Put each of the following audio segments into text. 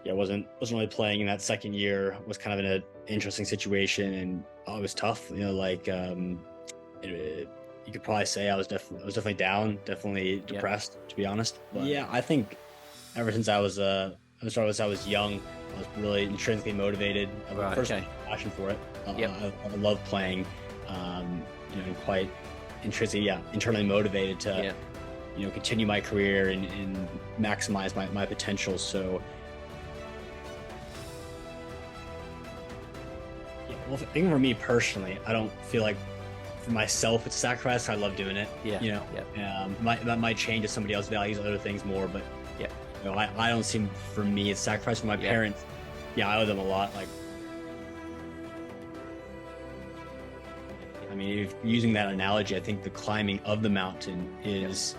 yeah, wasn't really playing in that second year. Was kind of in an interesting situation, and it was tough. You could probably say I was definitely down, definitely Yep. depressed, to be honest. But yeah, I think ever since I was young, I was really intrinsically motivated. Right. First, Okay. passion for it. Yep. I love playing. And quite intrinsically, yeah, internally motivated to Yeah. continue my career and maximize my potential. So, yeah, well, I think for me personally, I don't feel like for myself it's a sacrifice. I love doing it. Yeah. Yep. That might change if somebody else values other things more, but Yep. I don't seem for me it's sacrifice for my Yeah. parents. Yeah, I owe them a lot. Like, I mean, if using that analogy, I think the climbing of the mountain is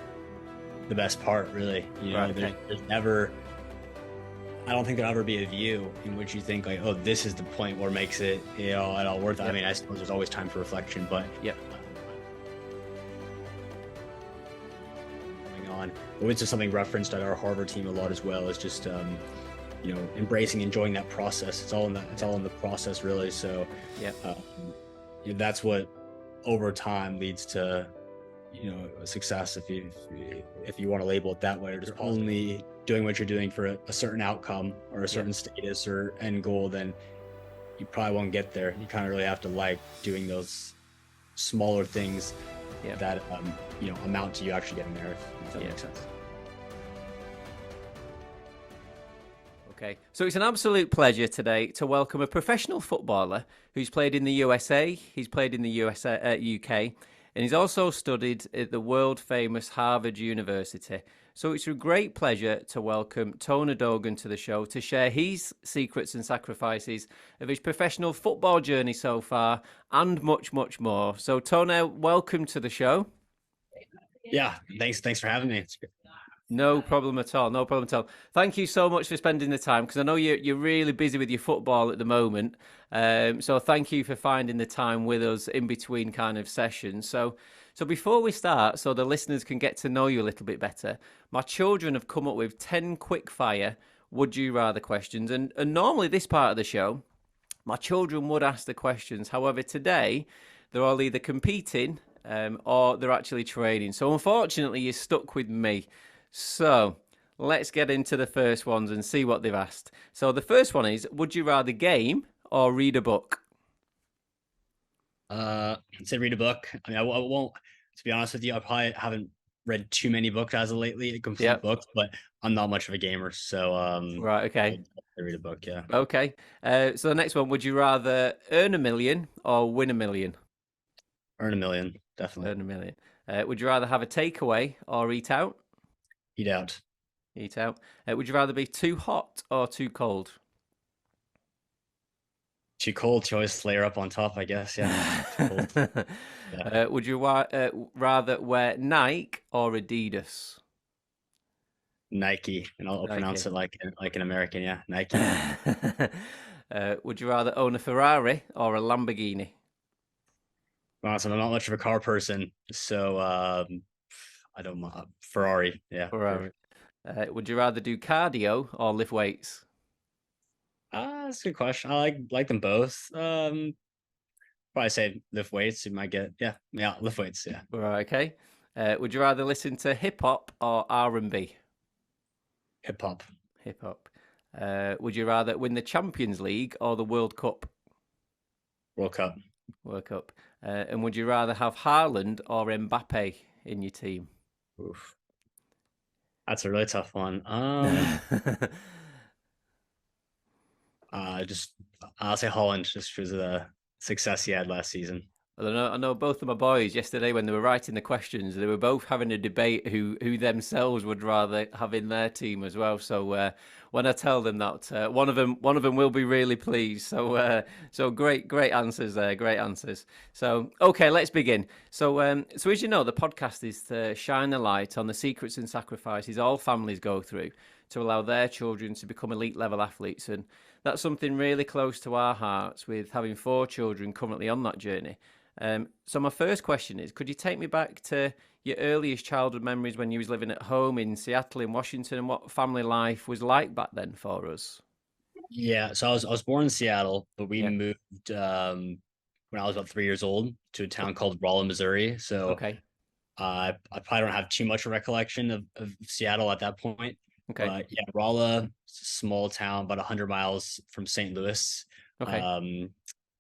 the best part, really. Right, okay. There's never, I don't think there'll ever be a view in which you think like, oh, this is the point where it makes it, at all worth it. I mean, I suppose there's always time for reflection, but Yep. going on, which is something referenced at our Harvard team a lot as well, is just, embracing, enjoying that process. It's all in that, it's all in the process, really. So, Yeah. that's what over time leads to success, if you want to label it that way, or just only doing what you're doing for a certain outcome or a certain status or end goal, then you probably won't get there. You kind of really have to like doing those smaller things that amount to you actually getting there, if that makes sense. Okay, so it's an absolute pleasure today to welcome a professional footballer who's played in the USA, he's played in the UK, and he's also studied at the world-famous Harvard University. So it's a great pleasure to welcome Tony Dogan to the show to share his secrets and sacrifices of his professional football journey so far, and much, much more. So Tony, welcome to the show. Yeah, thanks for having me. It's good. No problem at all. No problem at all. Thank you so much for spending the time, because I know you're really busy with your football at the moment. So thank you for finding the time with us in between kind of sessions. So before we start, so the listeners can get to know you a little bit better, my children have come up with 10 quick fire would you rather questions. And normally this part of the show, my children would ask the questions. However, today they're all either competing or they're actually training. So unfortunately, you're stuck with me. So let's get into the first ones and see what they've asked. So the first one is, would you rather game or read a book? I'd say read a book. I mean, I won't, to be honest with you, I probably haven't read too many books as of lately, complete Yep. books, but I'm not much of a gamer. So, Right, okay. I'd read a book, yeah. Okay. So the next one, would you rather earn a million or win a million? Earn a million, definitely. Earn a million. Would you rather have a takeaway or eat out? Eat out. Eat out. Would you rather be too hot or too cold? Too cold to always layer up on top, I guess. Yeah. Too cold. Yeah. Would you rather wear Nike or Adidas? Nike, and I'll Nike. pronounce it like an American. Yeah, Nike. Would you rather own a Ferrari or a Lamborghini? Honestly, I'm not much of a car person, so I don't mind. Ferrari. Yeah. Ferrari. Would you rather do cardio or lift weights? That's a good question. I like them both. Probably say lift weights. You might get lift weights. Yeah. Right, okay. Would you rather listen to hip hop or R&B? Hip hop. Hip hop. Would you rather win the Champions League or the World Cup? World Cup. World Cup. And would you rather have Haaland or Mbappe in your team? Oof. That's a really tough one. I'll say Holland, just because of the success he had last season. Well, I know both of my boys yesterday when they were writing the questions, they were both having a debate who themselves would rather have in their team as well. So when I tell them that, one of them will be really pleased. So great answers there, great answers. So okay, let's begin. So as you know, the podcast is to shine a light on the secrets and sacrifices all families go through to allow their children to become elite level athletes, and that's something really close to our hearts with having 4 children currently on that journey. So my first question is, could you take me back to your earliest childhood memories when you was living at home in Seattle in Washington, and what family life was like back then for us? Yeah, so I was born in Seattle, but we Yeah. moved when I was about 3 years old to a town called Rolla, Missouri. So Okay. I probably don't have too much recollection of Seattle at that point. Okay. But yeah, Rolla, it's a small town, about 100 miles from St. Louis, Okay. um,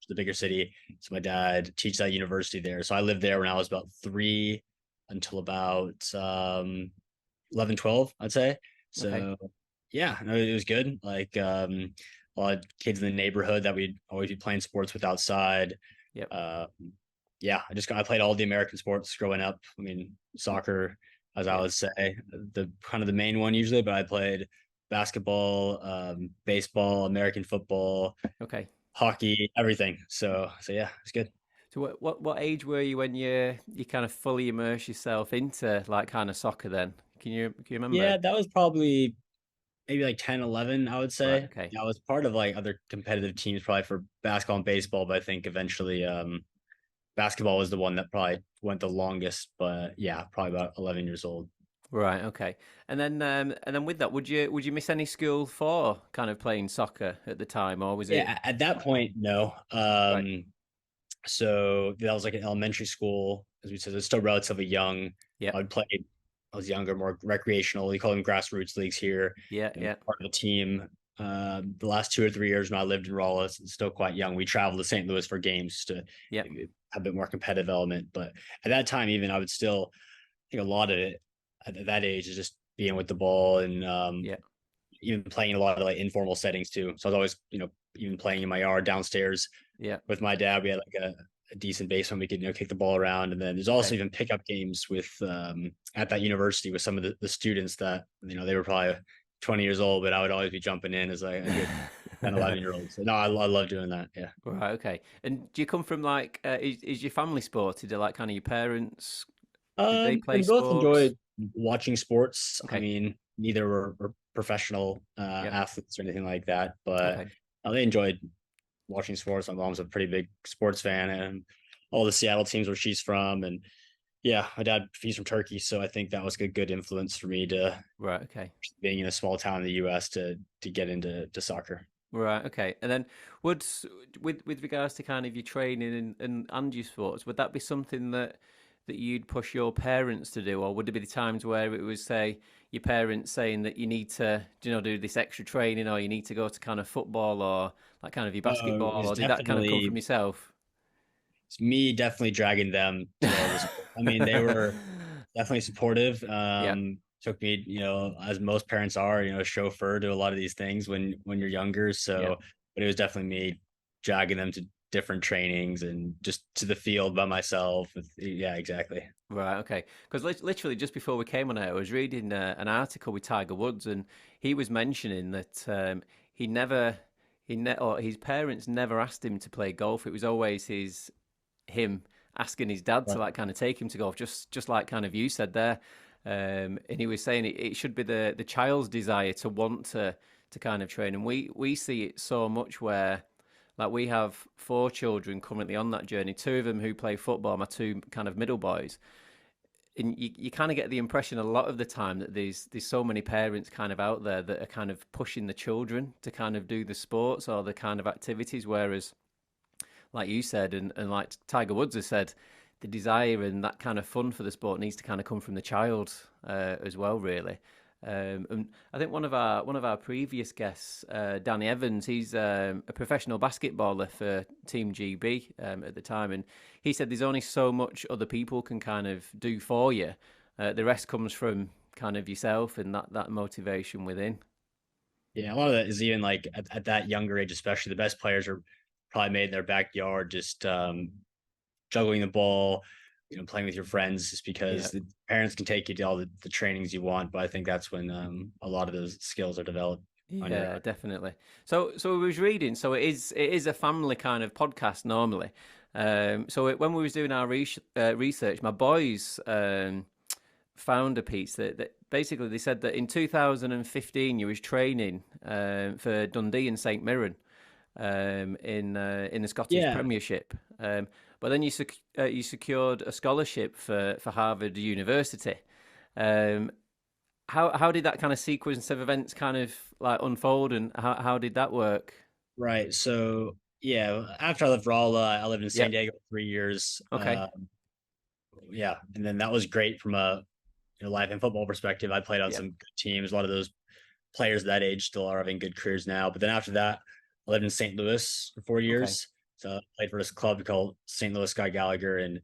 the bigger city. So my dad teaches at university there. So I lived there when I was about three until about 11, 12, I'd say. Okay. So yeah, no, it was good. Like a lot of kids in the neighborhood that we'd always be playing sports with outside. Yep. Uh, yeah, I played all the American sports growing up. I mean, soccer, as I Yeah. would say, the kind of the main one usually, but I played basketball, baseball, American football, Okay. hockey, everything. So yeah, it's good. So what age were you when you kind of fully immerse yourself into like kind of soccer then? Can you remember? Yeah, that was probably maybe like 10, 11, I would Right. say. Okay. Yeah, I was part of like other competitive teams probably for basketball and baseball, but I think eventually basketball was the one that probably went the longest, but yeah, probably about 11 years old. Right. Okay. And then with that, would you miss any school for kind of playing soccer at the time, or was it Yeah, at that point, no. right? So that was like an elementary school, as we said, it's still relatively young. Yeah. I would play, I was younger, more recreational. We call them grassroots leagues here. Yeah. Yeah. Part of the team. The last 2 or 3 years when I lived in Rolla, it's still quite young. We traveled to St. Louis for games to Yeah. have a bit more competitive element. But at that time, even I would still think a lot of it at that age is just being with the ball and Yeah. even playing a lot of like informal settings too. So I was always, even playing in my yard downstairs Yeah. with my dad. We had like a decent basement we could kick the ball around, and then there's also Okay. even pickup games with at that university with some of the students that they were probably 20 years old, but I would always be jumping in as like a good 10, 11 year old. So no, I love doing that. Yeah. Right. Okay. And do you come from like is your family sporty? Do like kind of your parents? Did they play We both sports? enjoyed watching sports. I Okay. mean, neither were professional Yep. athletes or anything like that, but Okay. they enjoyed watching sports. My mom's a pretty big sports fan, and all the Seattle teams where she's from. And yeah, my dad, he's from Turkey, so I think that was a good influence for me to Right. Okay. being in a small town in the U.S. to get into soccer. Right. Okay. And then would with regards to kind of your training and your sports, would that be something that you'd push your parents to do, or would there be the times where it was say your parents saying that you need to do this extra training, or you need to go to kind of football or like kind of your It basketball, was or did that kind of come from definitely yourself? it's me definitely dragging them to all this. I mean, they were definitely supportive. Yeah. Took me, as most parents are, chauffeur to a lot of these things when you're younger. Yeah. So, but it was definitely me dragging them to different trainings and just to the field by myself. Yeah, exactly. Right, okay. Because literally just before we came on air, I was reading an article with Tiger Woods, and he was mentioning that he never, or his parents never asked him to play golf. It was always him asking his dad to Right. like kind of take him to golf, just like kind of you said there. And he was saying it should be the child's desire to want to kind of train, and we see it so much where. Like we have four children currently on that journey, two of them who play football, my two kind of middle boys, and you kind of get the impression a lot of the time that there's so many parents kind of out there that are kind of pushing the children to kind of do the sports or the kind of activities, whereas like you said and like Tiger Woods has said, the desire and that kind of fun for the sport needs to kind of come from the child as well, really. And I think one of our previous guests, Danny Evans, he's a professional basketballer for Team GB at the time, and he said there's only so much other people can kind of do for you. The rest comes from kind of yourself and that motivation within. Yeah, a lot of that is even like at that younger age, especially the best players are probably made in their backyard, just juggling the ball, playing with your friends, just Yeah. because the parents can take you to all the trainings you want. But I think that's when a lot of those skills are developed on your Yeah, own. definitely. So we was reading. So it is a family kind of podcast normally. When we was doing our research, my boys found a piece that basically they said that in 2015 you was training for Dundee and St Mirren in the Scottish Yeah, Premiership. But then you secured a scholarship for Harvard University. Um, how did that kind of sequence of events kind of like unfold, and how did that work? Right. So yeah, after I left Rolla, I lived in San Yep. Diego for 3 years. Okay. Yeah, and then that was great from a life and football perspective. I played on Yep. some good teams. A lot of those players that age still are having good careers now. But then after that, I lived in St. Louis for four Okay. years. So I played for this club called St. Louis Sky Gallagher, and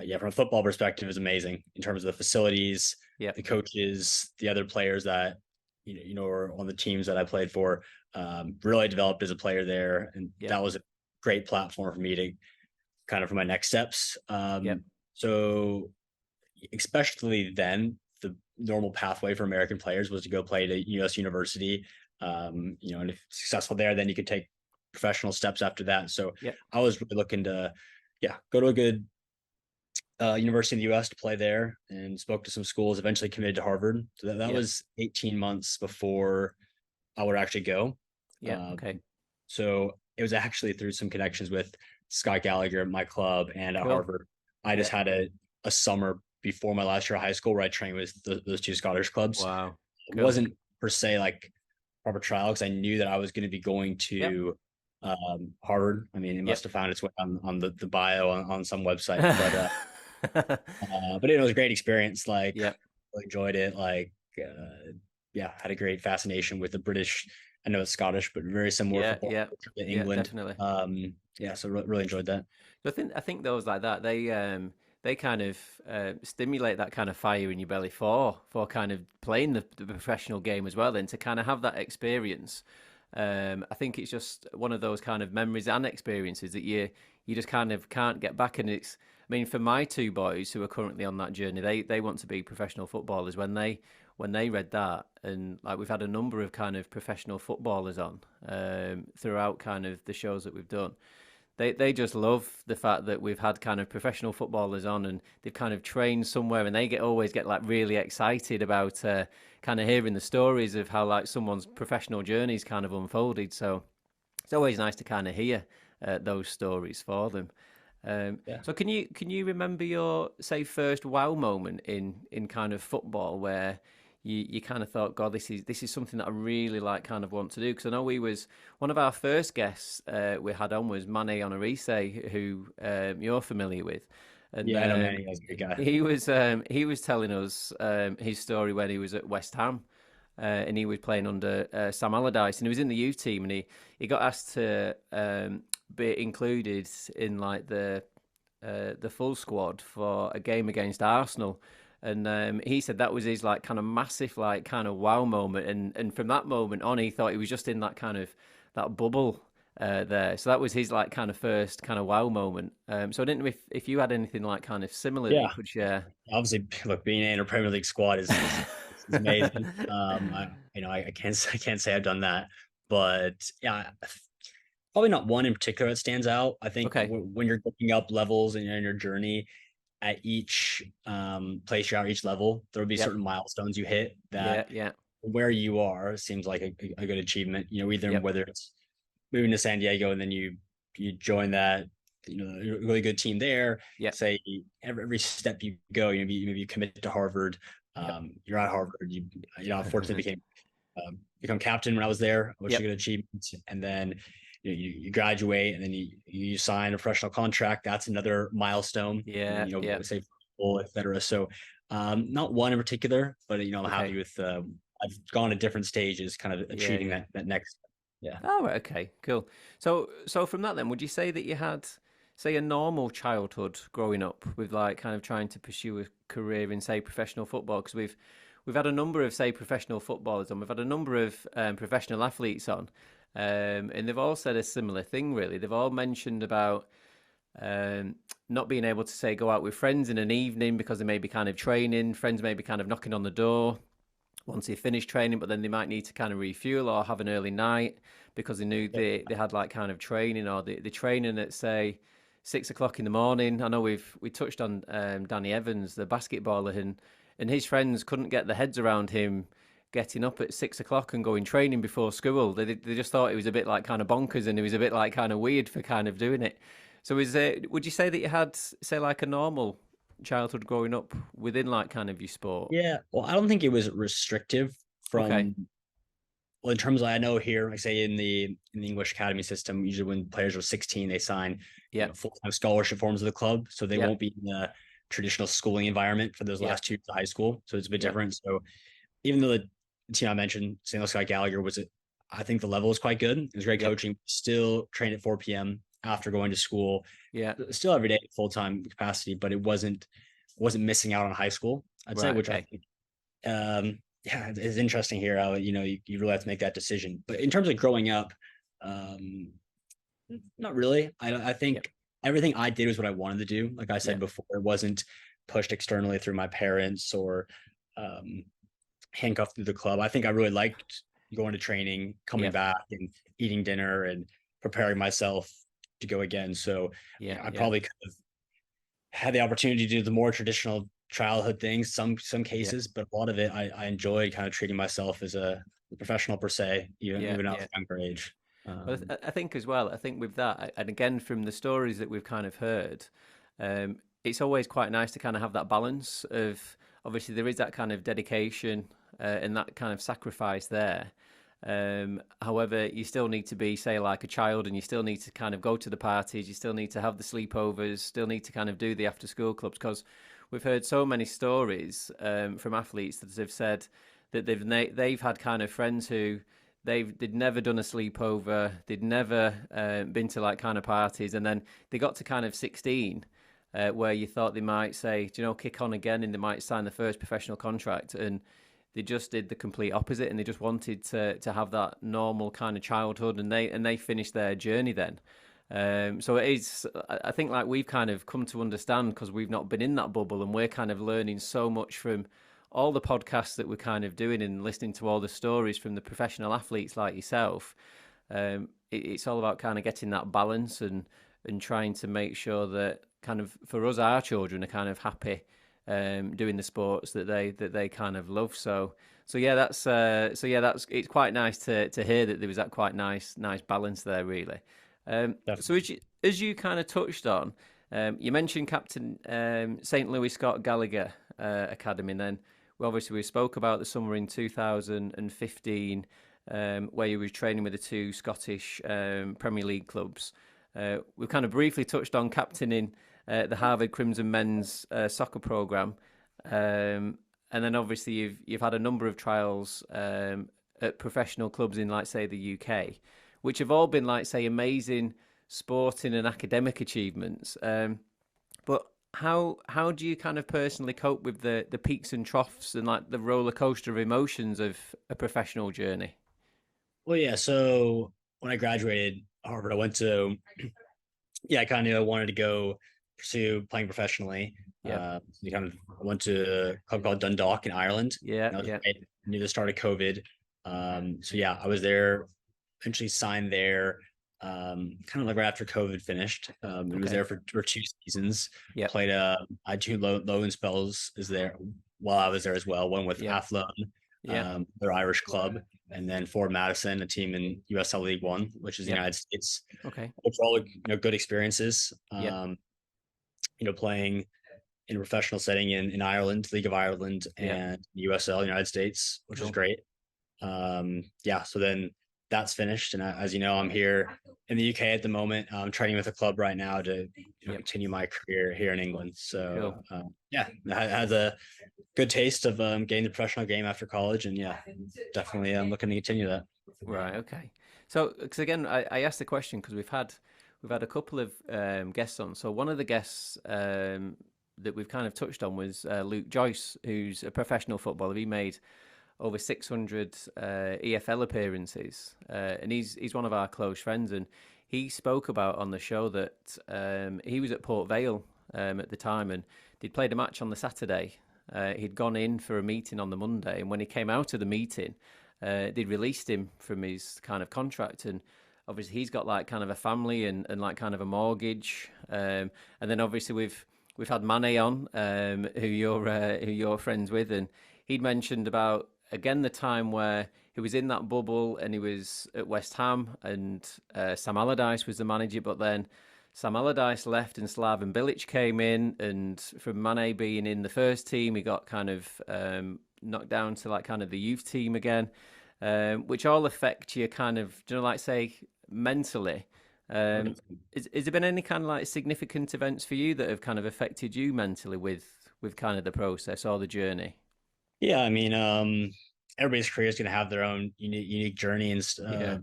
yeah, from a football perspective, it was amazing in terms of the facilities, Yep. the coaches, the other players that were on the teams that I played for. Really developed as a player there, and Yep. that was a great platform for me to kind of for my next steps. Yep. So especially then, the normal pathway for American players was to go play at U.S. university. And if successful there, then you could take professional steps after that. So Yep. I was really looking to, yeah, go to a good university in the U.S. to play there, and spoke to some schools. Eventually committed to Harvard. So that Yep. was 18 months before I would actually go. Yep. Uh, Okay. so it was actually through some connections with Scott Gallagher at my club and at Cool. Harvard. I just Yep. had a summer before my last year of high school where I trained with those two Scottish clubs. Wow. It Cool. wasn't per se like proper trial because I knew that I was going to be going Yep. to Harvard. I mean, it must Yep. have found its way on the bio on some website, but it was a great experience. Like, Yep. really enjoyed it. Like, yeah, had a great fascination with the British. I know it's Scottish, but very similar Yeah. football Yeah. culture to Yeah. England. Definitely. Yeah, so really enjoyed that. I think those like that they kind of stimulate that kind of fire in your belly for kind of playing the professional game as well. Then to kind of have that experience, I think it's just one of those kind of memories and experiences that you just kind of can't get back. And it's, I mean, for my two boys who are currently on that journey, they want to be professional footballers. When they read that, and like we've had a number of kind of professional footballers on throughout kind of the shows that we've done. They just love the fact that we've had kind of professional footballers on, and they've kind of trained somewhere, and they always get like really excited about kind of hearing the stories of how like someone's professional journey's kind of unfolded. So it's always nice to kind of hear those stories for them. Yeah. So can you remember your, say, first wow moment in kind of football where you kind of thought, God, this is something that I really like kind of want to do? Because I know we was one of our first guests we had on was Mane Onarise, who you're familiar with, and Yeah, I know Manny. He was a good guy. he was telling us his story when he was at West Ham. And he was playing under Sam Allardyce, and he was in the youth team, and he got asked to be included in like the full squad for a game against Arsenal. And he said that was his like kind of massive like kind of wow moment, and from that moment on, he thought he was just in that kind of that bubble there. So that was his like kind of first kind of wow moment. So I didn't know if you had anything like kind of similar that you Yeah, could share. obviously, look, being in a Premier League squad is amazing. I can't say I've done that, but yeah, probably not one in particular that stands out. I think Okay. when you're looking up levels and you're in your journey at each place you're at, each level, there will be Yep. certain milestones you hit Yeah. that Yeah. where you are seems like a good achievement. Either Yep. whether it's moving to San Diego and then you join that really good team there. Yep. Say every step you go, maybe you commit to Harvard. Yep. You're at Harvard. Unfortunately become captain when I was there, which is a Yep. good achievement. And then you graduate, and then you sign a professional contract. That's another milestone. Yeah. Yeah. Say football, etc. So not one in particular, but I'm Okay. happy with. I've gone to different stages, kind of Yeah. achieving Yeah. that next. Yeah. Oh, right, okay, cool. So from that then, would you say that you had, say, a normal childhood growing up with like kind of trying to pursue a career in, say, professional football? Because we've had a number of, say, professional footballers on. We've had a number of professional athletes on, and they've all said a similar thing. Really, they've all mentioned about um, not being able to, say, go out with friends in an evening because they may be kind of training. Friends may be kind of knocking on the door once they finish training, but then they might need to kind of refuel or have an early night because they knew Yep. they had like kind of training, or the training at, say, 6 o'clock in the morning. I know we touched on Danny Evans, the basketballer, and his friends couldn't get their heads around him getting up at 6 o'clock and going training before school. They just thought it was a bit like kind of bonkers, and it was a bit like kind of weird for kind of doing it. So would you say that you had, say, like a normal childhood growing up within like kind of your sport? Yeah, well, I don't think it was restrictive Okay. from well, in terms of I know here, like say in the English academy system, usually when players are 16, they sign, Yep. full-time scholarship forms of the club, so they Yep. won't be in the traditional schooling environment for those Yep. last 2 years of high school. So it's a bit Yep. different. So even though the team I mentioned, St. Louis Scott Gallagher, I think the level was quite good. It was great Yep. coaching. Still trained at 4 p.m. after going to school, Yeah. still every day full-time capacity, but it wasn't missing out on high school, I'd say, Right. which I Okay. think yeah, it's interesting here how you really have to make that decision. But in terms of growing up, um, not really. I Yep. think everything I did was what I wanted to do. Like I said Yep. before, it wasn't pushed externally through my parents or um, handcuffed through the club. I think I really liked going to training, coming Yep. back, and eating dinner and preparing myself to go again. So Yeah. I Yeah. probably could have had the opportunity to do the more traditional childhood things, some Yeah. cases, but a lot of it I enjoyed kind of treating myself as a professional per se, Yeah. even at Yeah. a younger age. Well, I think as well, I think with that, and again, from the stories that we've kind of heard, it's always quite nice to kind of have that balance of obviously there is that kind of dedication and that kind of sacrifice there. However, you still need to be, say, like a child, and you still need to kind of go to the parties, you still need to have the sleepovers, still need to kind of do the after school clubs because we've heard so many stories from athletes that have said that they've had kind of friends who they'd never done a sleepover, they'd never been to like kind of parties, and then they got to kind of 16, where you thought they might say, do you know, kick on again, and they might sign the first professional contract, and they just did the complete opposite, and they just wanted to have that normal kind of childhood, and they finished their journey then. So it is, I think, like we've kind of come to understand because we've not been in that bubble, and we're kind of learning so much from all the podcasts that we're kind of doing and listening to all the stories from the professional athletes like yourself. It's all about kind of getting that balance and trying to make sure that kind of for us, our children are kind of happy doing the sports that they kind of love. So yeah, that's it's quite nice to hear that there was that quite nice balance there, really. So Definitely. as you kind of touched on, you mentioned Captain St. Louis Scott Gallagher Academy. And then we spoke about the summer in 2015 where you were training with the two Scottish Premier League clubs. We've kind of briefly touched on captaining the Harvard Crimson men's soccer program, and then obviously you've had a number of trials at professional clubs in, like, say, the UK, which have all been, like, say, amazing sporting and academic achievements. But how do you kind of personally cope with the peaks and troughs and like the roller coaster of emotions of a professional journey? Well, yeah. So when I graduated Harvard, I went to yeah, I kind of wanted to go pursue playing professionally. Yep. You kind of went to a club called Dundalk in Ireland. Yeah. That was Yeah. right near the start of COVID. So yeah, I was there, eventually signed there, kind of like right after COVID finished. And was Okay. there for 2 seasons. Yep. Played I had two loan spells is there while I was there as well. One with Yep. Athlone, Yeah. their Irish club, and then Ford Madison, a team in USL League One, which is the Yep. United States, Okay. which are all good experiences. Yep. Playing in a professional setting in Ireland, League of Ireland, Yep. and USL, United States, which was Cool. great. Yeah, so then that's finished, and as you know, I'm here in the UK at the moment. I'm training with a club right now to Yep. continue my career here in England. Cool. So yeah, I had a good taste of getting the professional game after college, and yeah, definitely I'm looking to continue that. Right. Okay. So, because again, I asked the question because we've had a couple of guests on. So one of the guests that we've kind of touched on was Luke Joyce, who's a professional footballer. He made over 600 EFL appearances, and he's one of our close friends. And he spoke about on the show that he was at Port Vale at the time, and they'd played a match on the Saturday. He'd gone in for a meeting on the Monday, and when he came out of the meeting, they'd released him from his kind of contract. And obviously he's got like kind of a family and like kind of a mortgage, and then obviously we've had Mane on, who you're friends with, and he'd mentioned about again the time where he was in that bubble and he was at West Ham, and Sam Allardyce was the manager, but then Sam Allardyce left and Slaven Bilic came in, and from Mane being in the first team, he got kind of knocked down to like kind of the youth team again, which all affect you kind of, you know, like say mentally. Is there been any kind of like significant events for you that have kind of affected you mentally with kind of the process or the journey? Yeah, I mean, everybody's career is going to have their own unique journey, and Yeah,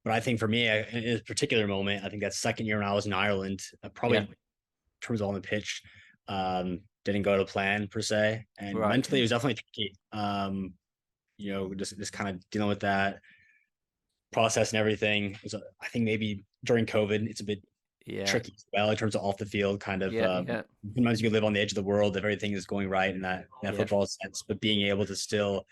but I think for me, in this particular moment, I think that second year when I was in Ireland, probably yeah, in terms of on the pitch, didn't go to plan per se, and right, mentally it was definitely tricky. Just kind of dealing with that process and everything. I think maybe during COVID, it's a bit yeah, tricky as well in terms of off the field kind of. yeah, yeah, Sometimes you live on the edge of the world if everything is going right in that yeah, football sense, but being able to still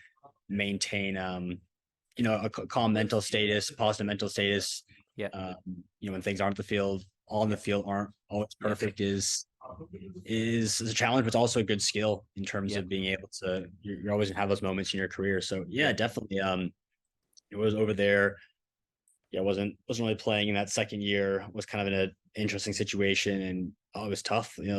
maintain a calm mental status, positive mental status, yeah, um, when things aren't the field, all in the field aren't always yeah, perfect is a challenge, but it's also a good skill in terms yeah, of being able to you're always gonna have those moments in your career. So yeah, yeah, definitely. It was over there. Yeah, wasn't really playing in that second year. Was kind of in an interesting situation, and it was tough. You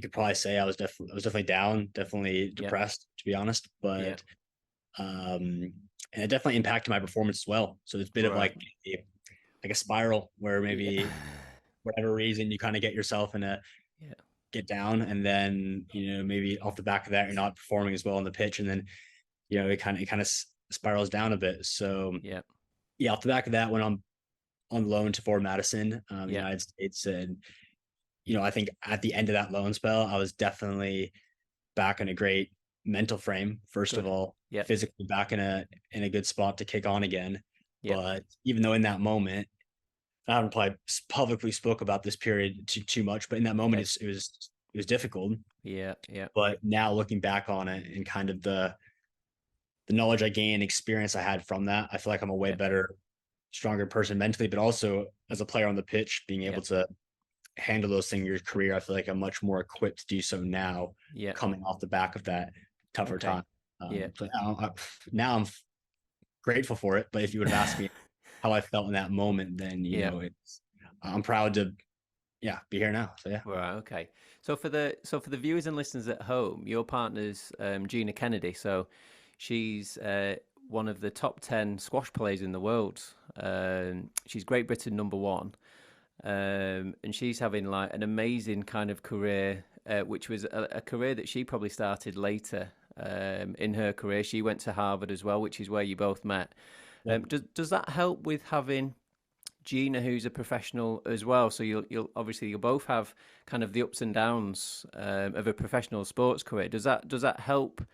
could probably say I was definitely down, definitely yeah, depressed, to be honest. yeah, But and it definitely impacted my performance as well. So it's a bit of right, like a spiral where yeah, maybe whatever reason you kind of get yourself in a yeah, get down, and then maybe off the back of that you're not performing as well on the pitch, and then it kind of spirals down a bit. So yeah, yeah, off the back of that, when I'm on loan to Ford Madison, the yeah, United States, and I think at the end of that loan spell, I was definitely back in a great mental frame. First of good, all, yeah, physically back in a good spot to kick on again. yeah, But even though in that moment, I haven't probably publicly spoke about this period too much, but in that moment, okay, it was difficult. yeah, yeah, But now looking back on it and kind of the knowledge I gained, experience I had from that, I feel like I'm a way yeah, better, stronger person mentally, but also as a player on the pitch, being yeah, able to handle those things in your career. I feel like I'm much more equipped to do so now, yeah, coming off the back of that tougher okay, time. yeah, So now I'm grateful for it. But if you would have asked me how I felt in that moment, then yeah. I'm proud to be here now. So yeah. Right. Okay. So for the viewers and listeners at home, your partner's Gina Kennedy. So she's one of the top 10 squash players in the world. She's Great Britain number one, and she's having like an amazing kind of career, which was a career that she probably started later in her career. She went to Harvard as well, which is where you both met. Yeah. Does that help with having Gina, who's a professional as well? So you'll both have kind of the ups and downs of a professional sports career. Does that help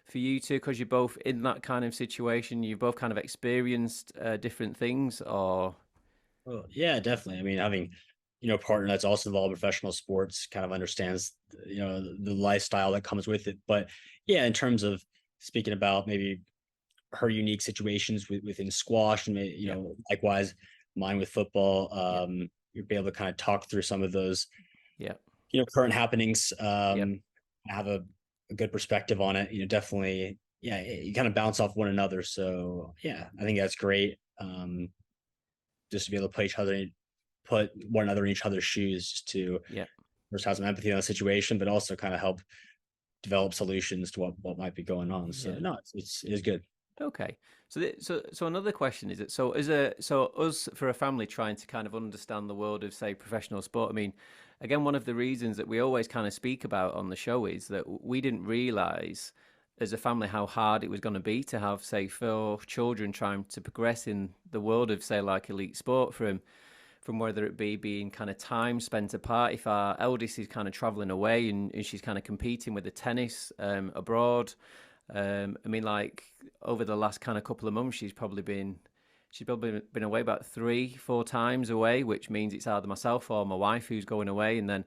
for you two because you're both in that kind of situation? You've both kind of experienced different things, or Well, yeah, definitely. I mean, having a partner that's also involved in professional sports kind of understands the lifestyle that comes with it. But yeah, in terms of speaking about maybe her unique situations within squash, and yeah, likewise mine with football, yeah, you'll be able to kind of talk through some of those yeah, current happenings, yeah, have a good perspective on it. Definitely, yeah, you kind of bounce off one another. So yeah, I think that's great. Just to be able to put one another in each other's shoes, just to yeah, first have some empathy on the situation, but also kind of help develop solutions to what might be going on. So yeah. no, it's good. Okay. So another question is that so us for a family trying to kind of understand the world of say professional sport. I mean, again, one of the reasons that we always kind of speak about on the show is that we didn't realize as a family how hard it was going to be to have say 4 children trying to progress in the world of say like elite sport from whether it be being kind of time spent apart. If our eldest is kind of traveling away and she's kind of competing with the tennis abroad, I mean, like over the last kind of couple of months, she's probably been away about 3, 4 times away, which means it's either myself or my wife who's going away, and then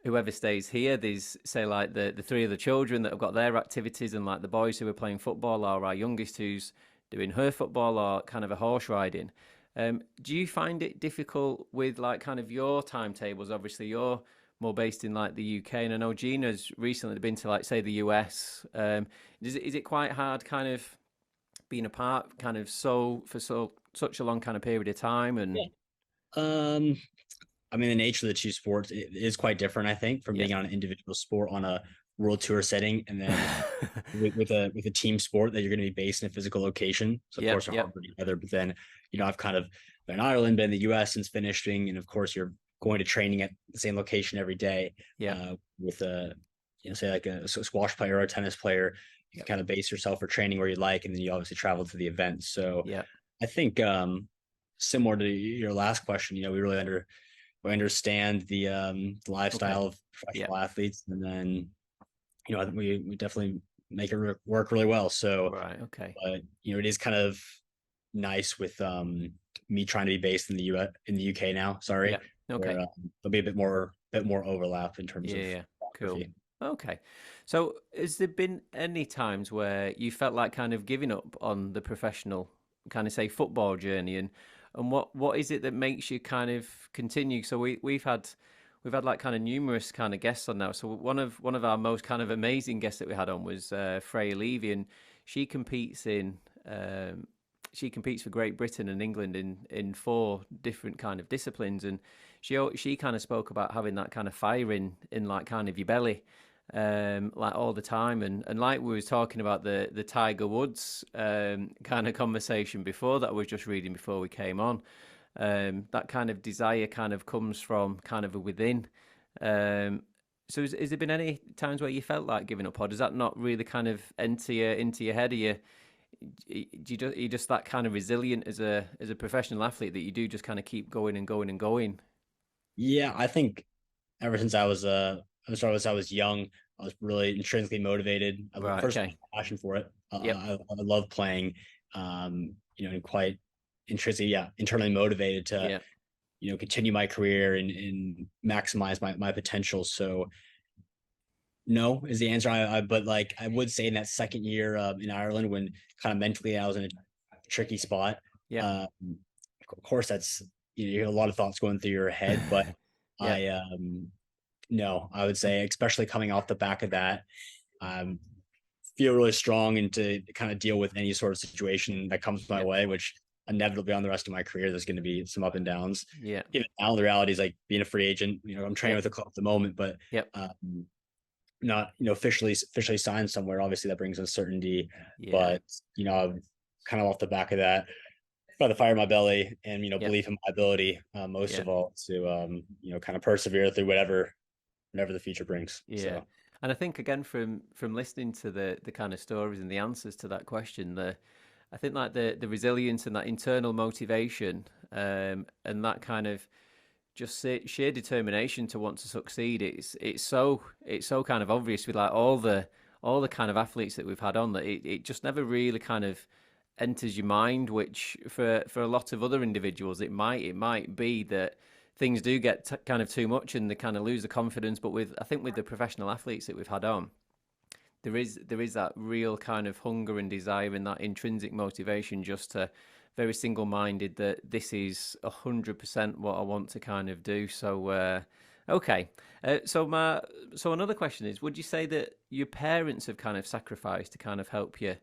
whoever stays here. There's say like the three of the children that have got their activities, and like the boys who are playing football, or our youngest who's doing her football or kind of a horse riding. Do you find it difficult with like kind of your timetables? Obviously, you're more based in like the UK, and I know Gina's recently been to like say the US. Is it quite hard kind of being apart kind of so for such a long kind of period of time and Yeah. Um, I mean, the nature of the two sports is quite different, I think, from Yeah. being on an individual sport on a world tour setting, and then with a team sport that you're going to be based in a physical location. So of Yep. course they're Yep. harder together. But then, I've kind of been in Ireland, been in the US since finishing, and of course you're going to training at the same location every day. Yep. With a, say like a squash player or a tennis player, you can Yep. kind of base yourself for training where you like, and then you obviously travel to the event. So Yep. I think similar to your last question, we really we understand the Okay. lifestyle of Yep. professional athletes, and then I think we definitely make it work really well. So, Right. Okay. but it is kind of nice with me trying to be based in the UK now. Sorry, Yep. where Okay. there'll be a bit more overlap in terms Yeah. of Yeah. Cool. geography. Okay. So, has there been any times where you felt like kind of giving up on the professional kind of say football journey, and what is it that makes you kind of continue? So we've had like kind of numerous kind of guests on now. So one of our most kind of amazing guests that we had on was Freya Levy, and she competes in she competes for Great Britain and England in four different kind of disciplines, and she kind of spoke about having that kind of fire in like kind of your belly, like all the time, and like we was talking about the Tiger Woods kind of conversation before that I was just reading before we came on. That kind of desire kind of comes from kind of within. So has there been any times where you felt like giving up, or does that not really kind of enter into your head? Are you just that kind of resilient as a professional athlete that you do just kind of keep going and going and going? Yeah, I think ever since I was young, I was really intrinsically motivated. Right. First, Okay. passion for it. Yep. I love playing. And quite intrinsically, yeah, internally motivated to Yep. continue my career and maximize my potential. So no is the answer. But like I would say in that second year in Ireland, when kind of mentally I was in a tricky spot. Yep. Um, of course, that's you have a lot of thoughts going through your head, but Yep. I no, I would say especially coming off the back of that, um, feel really strong and to kind of deal with any sort of situation that comes my Yep. way, which inevitably on the rest of my career, there's going to be some up and downs. Yep. Even now, the reality is like being a free agent. I'm training Yep. with a club at the moment, but Yep. not officially signed somewhere. Obviously, that brings uncertainty, Yeah. but I'm kind of off the back of that, by the fire in my belly, and Yep. belief in my ability, most Yeah. of all, to kind of persevere through whatever the future brings. Yeah. So And I think again from listening to the kind of stories and the answers to that question, I think like the resilience and that internal motivation, and that kind of just sheer determination to want to succeed. It's so kind of obvious with like all the kind of athletes that we've had on that it just never really kind of enters your mind. Which for a lot of other individuals, it might be that things do get kind of too much and they kind of lose the confidence. But I think with the professional athletes that we've had on, there is that real kind of hunger and desire and that intrinsic motivation just to very single minded that this is 100% what I want to kind of do. So okay, so another question is: would you say that your parents have kind of sacrificed to kind of help you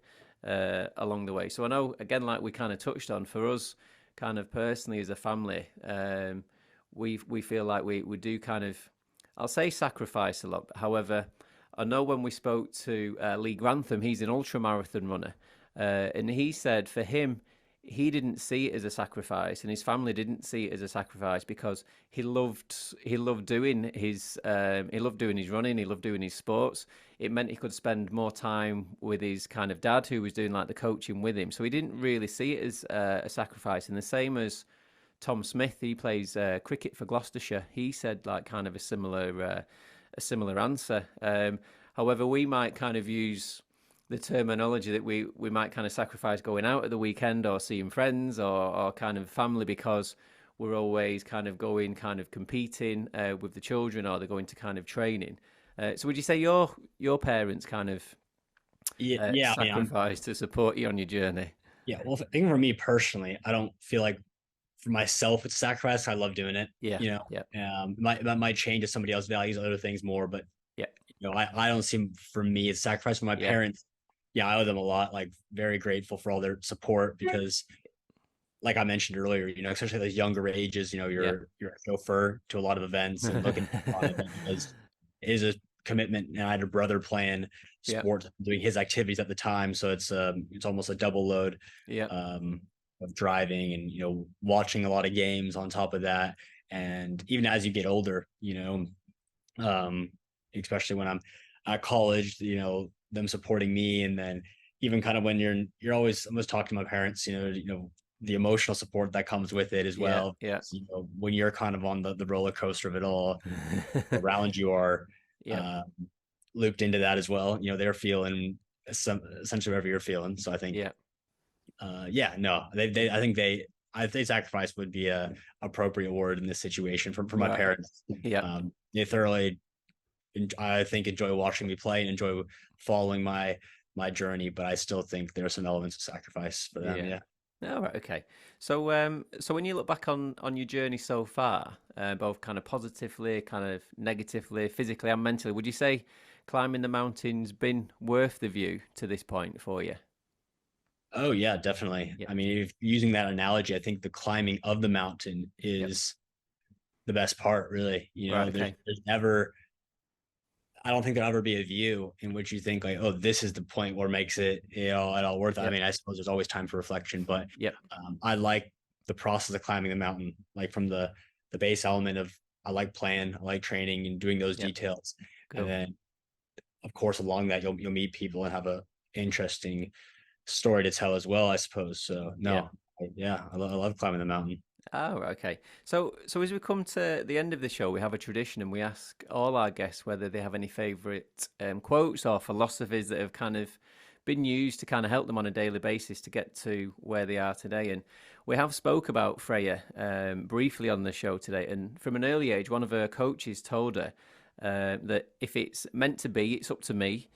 along the way? So I know again, like we kind of touched on, for us, kind of personally as a family, we feel like we do kind of, I'll say sacrifice a lot. However, I know when we spoke to Lee Grantham, he's an ultra marathon runner, and he said for him, he didn't see it as a sacrifice, and his family didn't see it as a sacrifice because he loved doing his running, he loved doing his sports. It meant he could spend more time with his kind of dad, who was doing like the coaching with him. So he didn't really see it as a sacrifice. And the same as Tom Smith, he plays cricket for Gloucestershire. He said like kind of a similar answer. However, we might kind of use the terminology that we might kind of sacrifice going out at the weekend or seeing friends or kind of family because we're always kind of going kind of competing with the children, or they're going to kind of training. So would you say your parents kind of yeah, yeah. I mean, sacrifice to support you on your journey? yeah. Well, I think for me personally, I don't feel like for myself it's a sacrifice. I love doing it. Yeah, You yeah, that might change if somebody else values other things more, but yeah, I don't see for me it's sacrifice. For my yeah, parents, yeah, I owe them a lot. Like very grateful for all their support because like I mentioned earlier, especially at those younger ages, Yeah. you're a chauffeur to a lot of events, and looking at a lot of it is a commitment. And I had a brother playing Yeah. sport, doing his activities at the time, so it's almost a double load Yeah. um, of driving and watching a lot of games on top of that. And even as you get older, um, especially when I'm at college, them supporting me, and then even kind of when you're always talking to my parents, the emotional support that comes with it as Yeah. well. Yeah. So, when you're kind of on the roller coaster of it all, around you are Yeah. uh, looped into that as well. They're feeling essentially whatever you're feeling. So I think, Yeah. yeah, no, I think sacrifice would be a appropriate word in this situation for my Right. parents. Yeah. They thoroughly, I think, enjoy watching me play and enjoy following my journey, but I still think there are some elements of sacrifice for them. Yeah. Yeah. All right. Okay. So, so when you look back on your journey so far, both kind of positively, kind of negatively, physically and mentally, would you say climbing the mountains been worth the view to this point for you? Oh yeah, definitely. Yeah. I mean, if using that analogy, I think the climbing of the mountain Yep. is the best part, really. Right. There's Okay. there's never I don't think there'll ever be a view in which you think like, oh, this is the point where it makes it, at all worth it. I Yep. mean, I suppose there's always time for reflection, but Yep. I like the process of climbing the mountain, like from the base element of I like playing, I like training and doing those Yep. details, and Cool. then of course along that you'll meet people and have a interesting story to tell as well, I suppose. So Yeah. no, yeah, I love climbing the mountain. Oh, right, okay. So as we come to the end of the show, we have a tradition, and we ask all our guests whether they have any favourite quotes or philosophies that have kind of been used to kind of help them on a daily basis to get to where they are today. And we have spoke about Freya briefly on the show today. And from an early age, one of her coaches told her that if it's meant to be, it's up to me.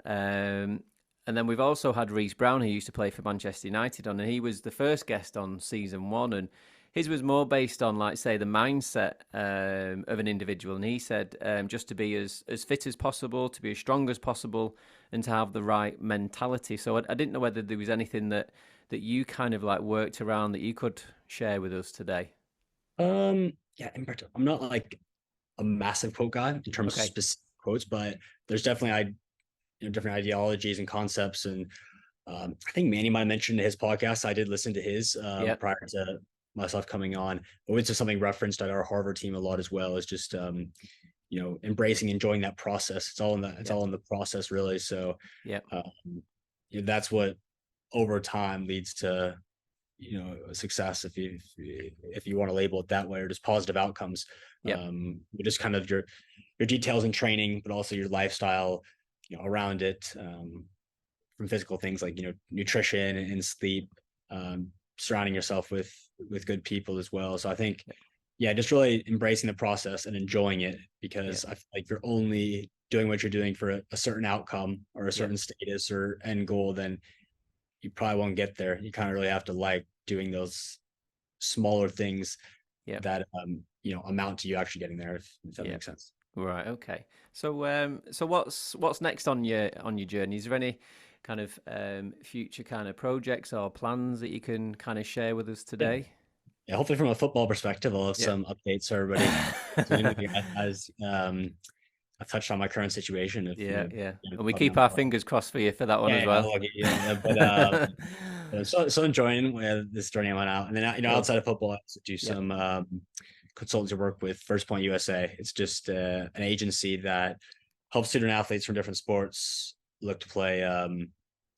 Um, and then we've also had Reece Brown, who used to play for Manchester United, on, and he was the first guest on season one, and his was more based on, like, say, the mindset of an individual. And he said just to be as fit as possible, to be as strong as possible, and to have the right mentality. So I didn't know whether there was anything that you kind of like worked around that you could share with us today. Yeah, in particular, I'm not like a massive quote guy in terms of Okay. specific quotes, but there's definitely different ideologies and concepts. And I think Manny might have mentioned his podcast. I did listen to his Yeah. prior to myself coming on. But it's just something referenced at our Harvard team a lot as well, is just embracing, enjoying that process. It's all in that. It's Yeah. all in the process, really. So Yeah. that's what over time leads to success, if you want to label it that way, or just positive outcomes. Yeah. Just kind of your details in training, but also your lifestyle around it, from physical things like nutrition and sleep, surrounding yourself with good people as well. So I think, yeah, just really embracing the process and enjoying it, Yeah. because I feel like you're only doing what you're doing for a certain outcome or a Yeah. certain status or end goal, then you probably won't get there. You kind of really have to like doing those smaller things Yeah. that amount to you actually getting there, if that Yeah. makes sense. Right. Okay. So what's next on your journey? Is there any kind of future kind of projects or plans that you can kind of share with us Yeah. today? Yeah, hopefully from a football perspective, I'll have Yeah. some updates for everybody soon. As I've touched on my current situation. If Yeah, yeah. And we probably keep not. our fingers crossed for you for that one Yeah, as yeah, well. look, yeah, but so enjoying this journey I went out, and then Cool. outside of football, I also do Yeah. some consultancy work with First Point USA. It's just an agency that helps student athletes from different sports look to play at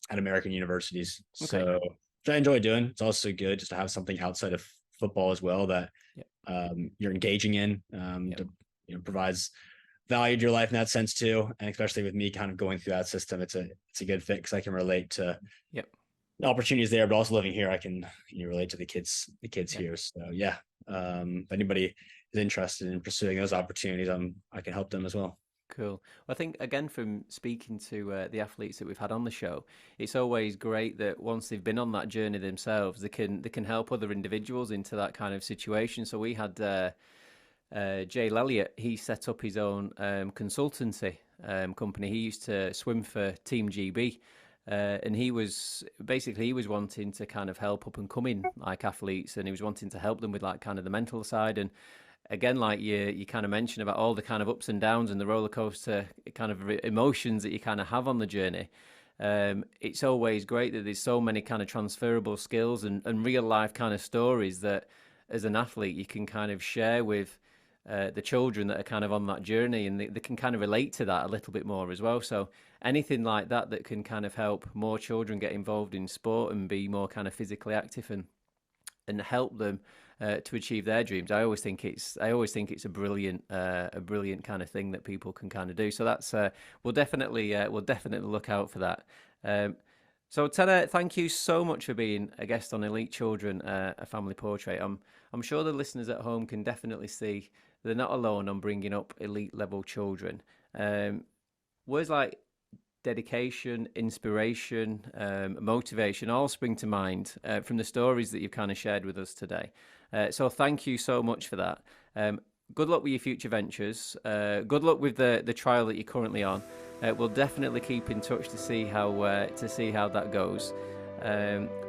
American universities. Okay. So, which I enjoy doing. It's also good just to have something outside of football as well that Yeah. you're engaging in, Yeah. to, provides value to your life in that sense too. And especially with me kind of going through that system, it's a good fit because I can relate to Yeah. the opportunities there, but also living here, I can relate to the kids Yeah. here. So yeah, if anybody is interested in pursuing those opportunities, I can help them as well. Cool. Well, I think again from speaking to the athletes that we've had on the show, it's always great that once they've been on that journey themselves, they can help other individuals into that kind of situation. So we had Jay Elliott. He set up his own consultancy company. He used to swim for Team GB. And he was wanting to kind of help up and coming like athletes, and he was wanting to help them with like kind of the mental side. And again, like you kind of mentioned about all the kind of ups and downs and the roller coaster kind of emotions that you kind of have on the journey. It's always great that there's so many kind of transferable skills and real life kind of stories that as an athlete you can kind of share with the children that are kind of on that journey, and they can kind of relate to that a little bit more as well. So anything like that can kind of help more children get involved in sport and be more kind of physically active and help them to achieve their dreams. I always think it's a brilliant kind of thing that people can kind of do. So that's we'll definitely look out for that. So Tanner, thank you so much for being a guest on Elite Children, a family portrait. I'm sure the listeners at home can definitely see they're not alone on bringing up elite level children. Words like dedication, inspiration, motivation all spring to mind from the stories that you've kind of shared with us today. So thank you so much for that. Good luck with your future ventures. Good luck with the trial that you're currently on. We'll definitely keep in touch to see how that goes.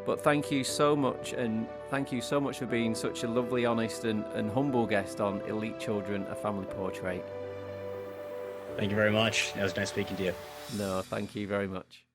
But thank you so much, and thank you so much for being such a lovely, honest and humble guest on Elite Children, a family portrait. Thank you very much. It was nice speaking to you. No, thank you very much.